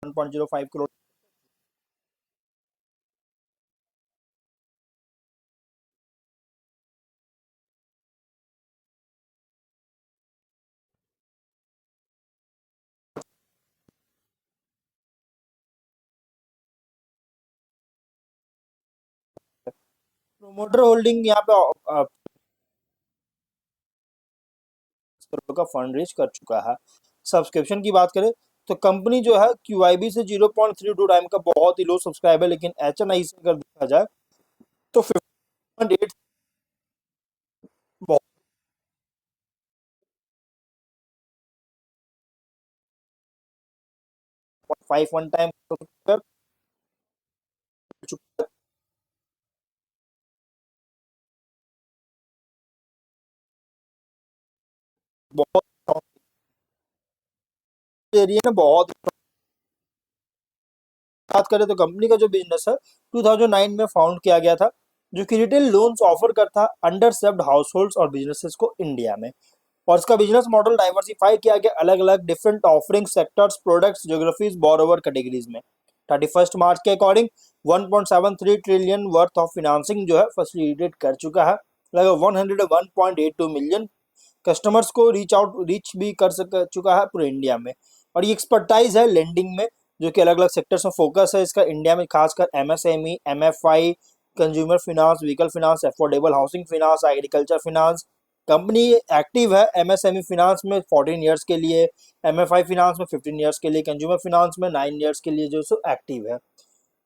1.05 crore. Promoter holding यहाँ पे करोड़ का फंड रेज कर चुका है। सब्सक्रिप्शन की बात करें तो कंपनी जो है QIB से 0.32 टाइम का बहुत ही लो सब्सक्राइबर, लेकिन HNI से अगर देखा जाए तो 50.8 बहुत 51 टाइम कर चुका है। बहुत एरिया में बहुत बात करें तो कंपनी का जो बिजनेस है 2009 में फाउंड किया गया था, जो कि रिटेल लोन्स ऑफर करता अंडर सर्व्ड हाउस होल्ड्स और बिजनेसेस को इंडिया में। और इसका बिजनेस मॉडल डाइवर्सिफाई किया गया अलग अलग different offering sectors, products, geographies, borrower categories में। 31 मार्च के according 1.73 trillion worth of financing जो है फैसिलिटेट कर चुका है। लगभग 101.82 मिलियन कस्टमर्स को रीच भी कर चुका है पूरे इंडिया में। और ये एक्सपर्टाइज है लेंडिंग में, जो कि अलग अलग सेक्टर्स में फोकस है इसका इंडिया में, खासकर MSME, MFI, consumer finance, vehicle finance, affordable housing finance, agriculture finance. Company active है MSME फिनांस में 14 ईयर्स के लिए, MFI फिनांस में 15 ईयर्स के लिए, कंज्यूमर फिनांस में 9 ईयर्स के लिए जो सो एक्टिव है।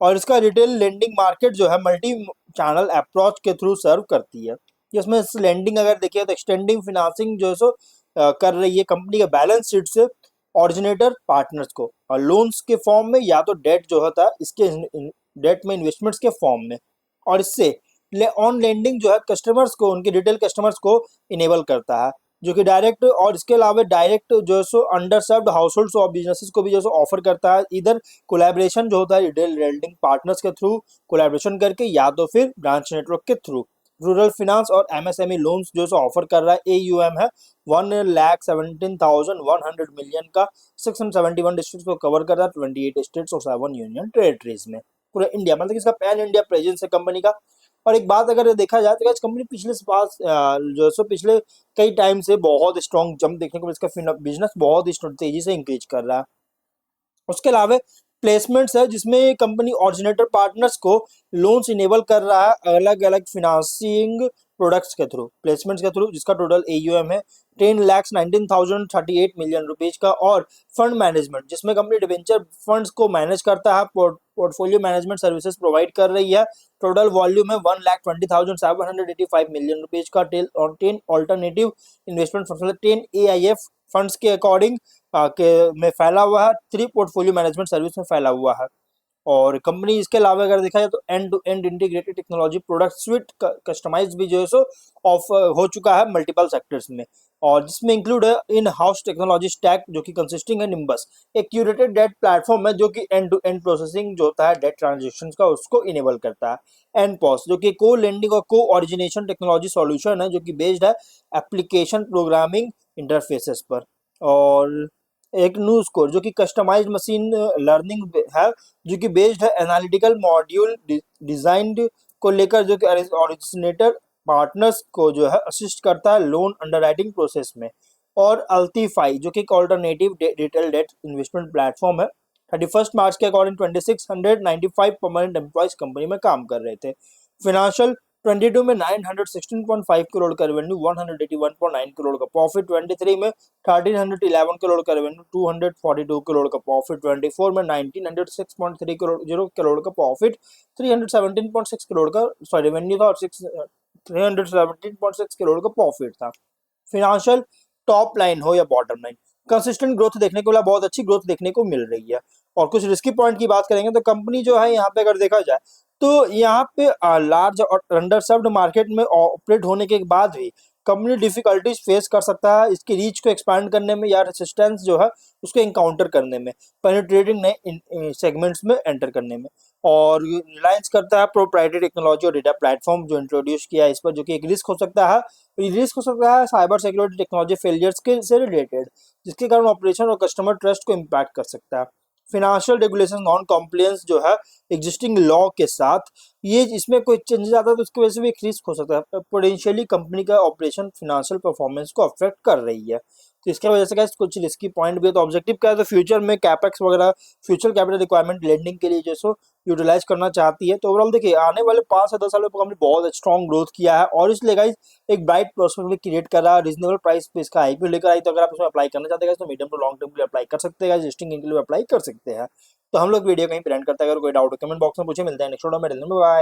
और इसका रिटेल लेंडिंग मार्केट जो है मल्टी चैनल अप्रोच के थ्रू सर्व करती है। जिसमें लेंडिंग अगर देखिए तो एक्सटेंडिंग फिनांसिंग जो है सो कर रही है कंपनी के बैलेंस शीट से ऑरिजिनेटर पार्टनर्स को, और लोन्स के फॉर्म में या तो डेट जो होता है इसके डेट में इन्वेस्टमेंट्स के फॉर्म में। और इससे ऑन लेंडिंग जो है कस्टमर्स को, उनके रिटेल कस्टमर्स को इनेबल करता है, जो कि डायरेक्ट, और इसके अलावा डायरेक्ट जो है so under served house holds और बिजनेसेस को भी जो है ऑफर करता है, इधर कोलैबोरेशन जो होता है रिटेल लेंडिंग पार्टनर्स के थ्रू कोलैबोरेशन करके, या तो फिर ब्रांच नेटवर्क के थ्रू। रूरल फाइनेंस और MSME लोन्स जो है ऑफर कर रहा है। AUM है 1,17,100 मिलियन का, 671 डिस्ट्रिक्ट को कवर कर रहा है, 28 स्टेट्स और 7 यूनियन टेरिटरीज में पूरे इंडिया, मतलब इसका पैन इंडिया प्रेजेंस है कंपनी का। और एक बात अगर देखा जाए तो कंपनी पिछले पास जो है सो पिछले कई टाइम से बहुत स्ट्रॉन्ग जंप देखने को, इसका बिजनेस बहुत ही तेजी से इंक्रीज कर रहा है। उसके अलावा प्लेसमेंट्स है जिसमें कंपनी ऑरिजिनेटर पार्टनर्स को लोन्स इनेबल कर रहा है अलग अलग फिनांसिंग प्रोडक्ट्स के थ्रू, प्लेसमेंट्स के थ्रू, जिसका टोटल AUM है 10,19,038 मिलियन रुपीज का। और फंड मैनेजमेंट जिसमें कंपनी डिवेंचर फंड्स को मैनेज करता है, पोर्टफोलियो मैनेजमेंट सर्विसेज प्रोवाइड कर रही है। टोटल वॉल्यूम है 1,20,785 मिलियन रुपीज का। 10 alternative investment fund, 10 AIF funds के अकॉर्डिंग के में फैला हुआ है, 3 पोर्टफोलियो मैनेजमेंट सर्विस में फैला हुआ है। और कंपनी इसके अलावा अगर देखा जाए तो end to end integrated technology product suite customize भी जो है सो ऑफ हो चुका है मल्टीपल सेक्टर्स में। और जिसमें इंक्लूड है इन हाउस टेक्नोलॉजी स्टैक, जो कि कंसिस्टिंग है निम्बस, एक क्यूरेटेड डेट प्लेटफॉर्म है जो कि एंड टू एंड प्रोसेसिंग जो होता है डेट ट्रांजेक्शन का उसको इनेबल करता है। एनपॉस जो कि को लेंडिंग और को ओरिजिनेशन टेक्नोलॉजी सॉल्यूशन है, जो कि बेस्ड है एप्लीकेशन प्रोग्रामिंग इंटरफेसेस पर। और एक न्यू स्कोर जो कि कस्टमाइज्ड मशीन लर्निंग है, जो कि बेस्ड है एनालिटिकल मॉड्यूल डिजाइंड को लेकर, जो कि ओरिजिनेटर पार्टनर्स को जो है असिस्ट करता है लोन अंडरराइटिंग प्रोसेस में। और अल्टीफाई जो कि एक alternative detail debt investment platform है। 31 मार्च के अकॉर्डिंग 2695 परमानेंट एम्प्लॉयज कंपनी में काम कर रहे थे। फिनेंशियल 22 में 916.5 करोड़ का रेवेन्यू, 181.9 करोड़ का प्रॉफिट। 23 में 1311 करोड़ का रेवेन्यू, 242 करोड़ का प्रॉफिट। 24 में 1906.3 करोड़ 0 करोड़ का प्रॉफिट, 317.6 करोड़ का सॉरी रेवेन्यू था, और 317.6 करोड़ का प्रॉफिट था। फिनेंशियल टॉप लाइन हो या बॉटम लाइन, कंसिस्टेंट ग्रोथ देखने को मिला, बहुत अच्छी ग्रोथ देखने को मिल रही है। और कुछ रिस्की पॉइंट की बात करेंगे तो कंपनी जो है यहाँ पे अगर देखा जाए तो यहाँ पे लार्ज और अंडर सर्व्ड मार्केट में ऑपरेट होने के बाद भी कंपनी डिफिकल्टीज फेस कर सकता है इसकी रीच को एक्सपैंड करने में, या रेसिस्टेंस जो है उसको इनकाउंटर करने में, पेनिट्रेटिंग नए सेगमेंट्स में एंटर करने में। और रिलायंस करता है प्रोप्राइटरी टेक्नोलॉजी और डेटा प्लेटफॉर्म जो इंट्रोड्यूस किया है इस पर, जो कि एक रिस्क हो सकता है, रिस्क हो सकता है साइबर सिक्योरिटी टेक्नोलॉजी फेलियर्स के से रिलेटेड, जिसके कारण ऑपरेशन और कस्टमर ट्रस्ट को इम्पैक्ट कर सकता है। फिनेंशियल रेगुलेशन नॉन कॉम्प्लायंस जो है एग्जिस्टिंग लॉ के साथ, ये इसमें कोई चेंजेस आता है तो उसकी वजह से भी एक रिस्क हो सकता है, पोटेंशियली कंपनी का ऑपरेशन फिनेंशियल परफॉर्मेंस को अफेक्ट कर रही है। तो इसके वजह से गाइस कुछ रिस्की पॉइंट भी है। तो ऑब्जेक्टिव क्या है, तो फ्यूचर में कैपेक्स वगैरह फ्यूचर कैपिटल रिक्वायरमेंट लेंडिंग के लिए जो सो यूटिलाइज करना चाहती है। तो ओवरऑल देखिए आने वाले 5 से 10 सालों में कंपनी बहुत स्ट्रॉन्ग ग्रोथ किया है और इसलिए गाइस एक ब्राइट प्रोस्पेक्ट भी क्रिएट कर रहा है। रीजनेबल प्राइस पे इसका आईपीओ लेकर आई, तो अगर आप इसमें अप्लाई करना चाहते हैं तो मीडियम टू लॉन्ग टर्म के लिए अप्लाई कर सकते हैं, लिस्टिंग के लिए अप्लाई कर सकते हैं। तो हम लोग वीडियो कहीं पे एंड करते हैं। अगर कोई डाउट हो कमेंट बॉक्स में पूछे। मिलते हैं नेक्स्ट वीडियो में। बाय।